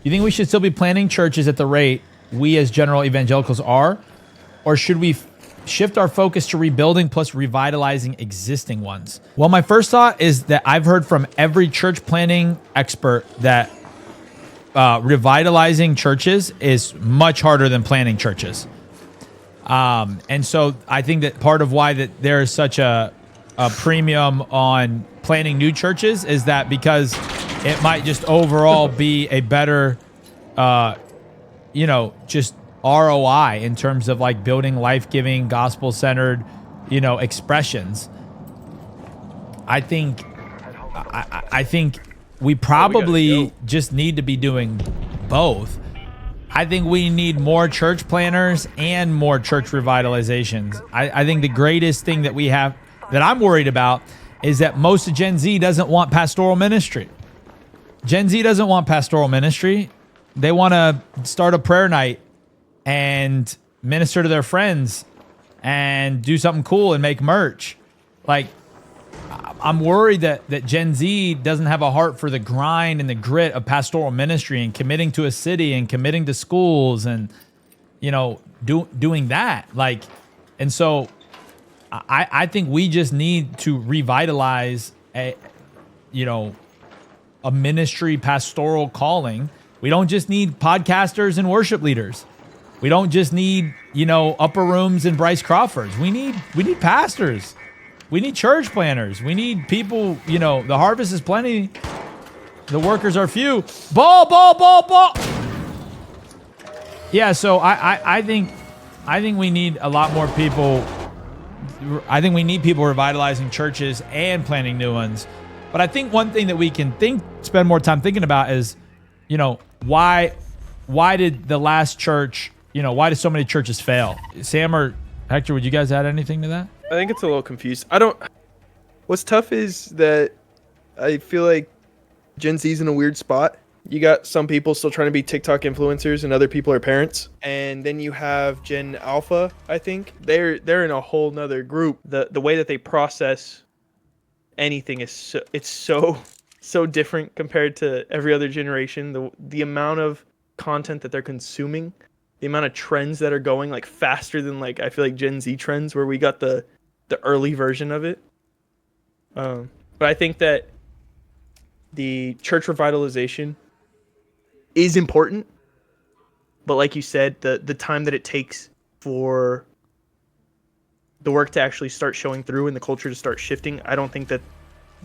You think we should still be planting churches at the rate we as general evangelicals are? Or should we shift our focus to rebuilding plus revitalizing existing ones? Well, my first thought is that I've heard from every church planting expert that revitalizing churches is much harder than planting churches. And so I think that part of why that there is such a premium on planting new churches is that because it might just overall be a better, just ROI in terms of like building life-giving, gospel-centered, expressions. I think we probably just need to be doing both. I think we need more church planners and more church revitalizations. I think the greatest thing that we have that I'm worried about is that most of Gen Z doesn't want pastoral ministry. Gen Z doesn't want pastoral ministry. They want to start a prayer night and minister to their friends and do something cool and make merch. Like, I'm worried that Gen Z doesn't have a heart for the grind and the grit of pastoral ministry and committing to a city and committing to schools and, doing that. Like, and so I think we just need to revitalize a ministry pastoral calling. We don't just need podcasters and worship leaders. We don't just need, upper rooms and Bryce Crawfords. We need pastors. We need church planners. We need people, the harvest is plenty. The workers are few. Ball. Yeah, so I think we need a lot more people. I think we need people revitalizing churches and planting new ones. But I think one thing that we can spend more time thinking about is, why did the last church, why did so many churches fail? Sam or Hector, would you guys add anything to that? I think it's a little confused. What's tough is that I feel like Gen Z's in a weird spot. You got some people still trying to be TikTok influencers and other people are parents. And then you have Gen Alpha, I think. They're in a whole nother group. The way that they process anything is so different compared to every other generation. The amount of content that they're consuming, the amount of trends that are going like faster than like I feel like Gen Z trends where we got the early version of it. But I think that the church revitalization is important, but like you said, the time that it takes for the work to actually start showing through and the culture to start shifting, I don't think that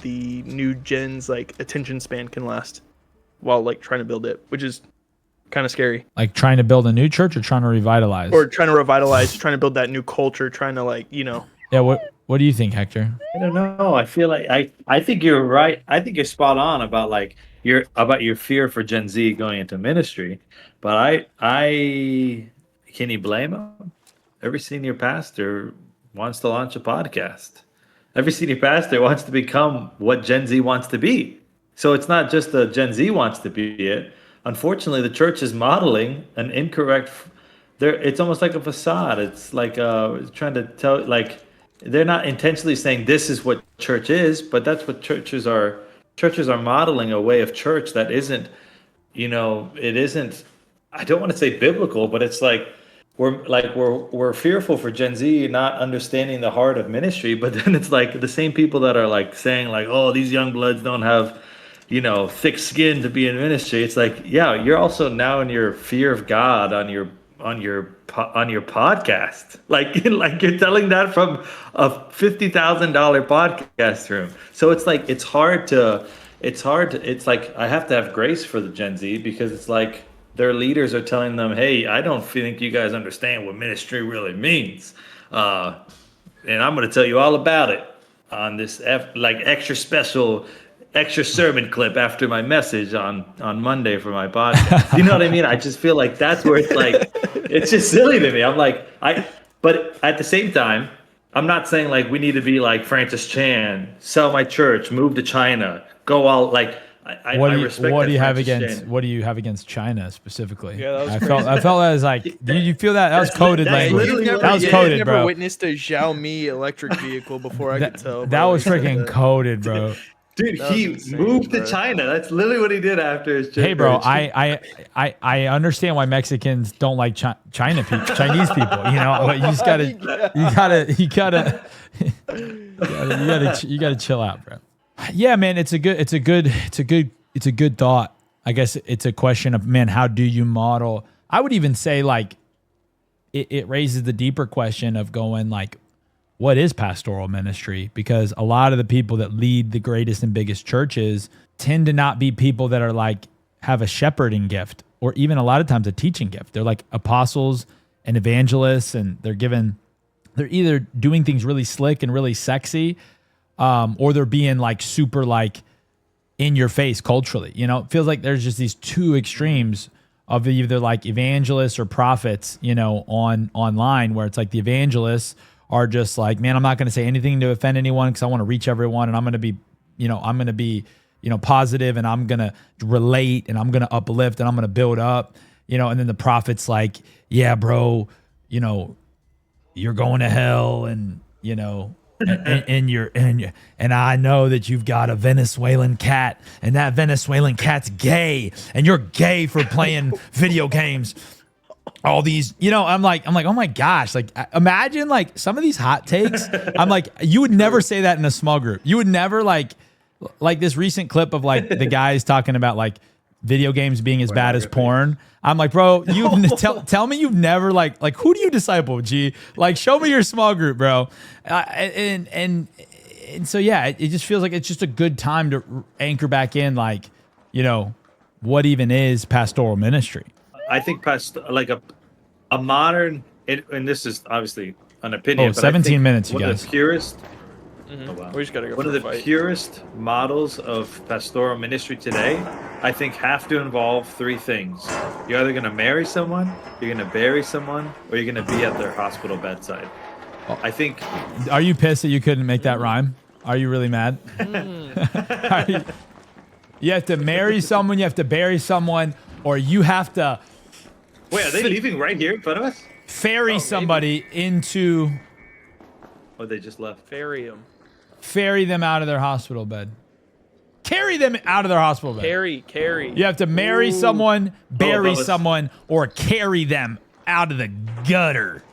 the new gen's like attention span can last while like trying to build it, which is kind of scary. Like trying to build a new church or trying to revitalize? Or trying to revitalize, trying to build that new culture, trying to Yeah, what do you think, Hector? I don't know. I feel like I think you're right. I think you're spot on about your fear for Gen Z going into ministry. But I can you blame them? Every senior pastor wants to launch a podcast. Every senior pastor wants to become what Gen Z wants to be. So it's not just the Gen Z wants to be it. Unfortunately, the church is modeling an incorrect. It's almost like a facade. It's like trying to tell, like they're not intentionally saying this is what church is, but that's what churches are. Churches are modeling a way of church that isn't, it isn't. I don't want to say biblical, but it's like we're fearful for Gen Z not understanding the heart of ministry. But then it's like the same people that are like saying like, oh, these young bloods don't have, thick skin to be in ministry. It's like, yeah, you're also now in your fear of God on your podcast, like you're telling that from a $50,000 podcast room. So it's like it's like I have to have grace for the Gen Z because it's like their leaders are telling them, hey, I don't think you guys understand what ministry really means, and I'm going to tell you all about it on this extra sermon clip after my message on Monday for my podcast. You know what I mean? I just feel like that's where it's like, it's just silly to me. I'm like, but at the same time, I'm not saying like we need to be like Francis Chan, sell my church, move to China, go all like. What do you have against China specifically? Yeah, that was I felt that was like, did you feel that? That was coded language. That was coded, bro. I never witnessed a Xiaomi electric vehicle before I could tell. That was freaking coded, bro. Dude, That was he insane, moved to bro. China. That's literally what he did after his. Hey, bro, I understand why Mexicans don't like China people, Chinese people. You know, but you just gotta, you gotta chill out, bro. Yeah, man, it's a good thought. I guess it's a question of, man, how do you model? I would even say like, it raises the deeper question of going like, what is pastoral ministry? Because a lot of the people that lead the greatest and biggest churches tend to not be people that are like have a shepherding gift or even a lot of times a teaching gift. They're like apostles and evangelists, and they're either doing things really slick and really sexy, or they're being like super like in your face culturally. You know, it feels like there's just these two extremes of either like evangelists or prophets, you know, online, where it's like the evangelists are just like, man, I'm not going to say anything to offend anyone because I want to reach everyone, and I'm going to be, positive, and I'm going to relate, and I'm going to uplift, and I'm going to build up, you know. And then the prophet's like, yeah, bro, you know, you're going to hell, and you know, and I know that you've got a Venezuelan cat, and that Venezuelan cat's gay, and you're gay for playing video games. All these, you know, I'm like, oh my gosh, like imagine like some of these hot takes. I'm like, you would never say that in a small group. You would never like this recent clip of like the guys talking about like video games being as bad as porn. I'm like, bro, tell me you've never like who do you disciple? G, like show me your small group, bro. And so yeah, it just feels like it's just a good time to anchor back in, like, you know, what even is pastoral ministry. I think like a modern, and this is obviously an opinion. Oh, but 17 I think minutes, you one guys. of the purest. Mm-hmm. Oh, wow. We just gotta go One for of a the fight. purest models of pastoral ministry today, I think, have to involve three things. You're either going to marry someone, you're going to bury someone, or you're going to be at their hospital bedside. I think. Are you pissed that you couldn't make that rhyme? Are you really mad? You have to marry someone, you have to bury someone, or you have to. Wait, are they leaving right here in front of us? Ferry somebody into. Or they just left? Ferry them out of their hospital bed. Carry them out of their hospital bed. Carry. You have to marry someone, bury someone, or carry them out of the gutter.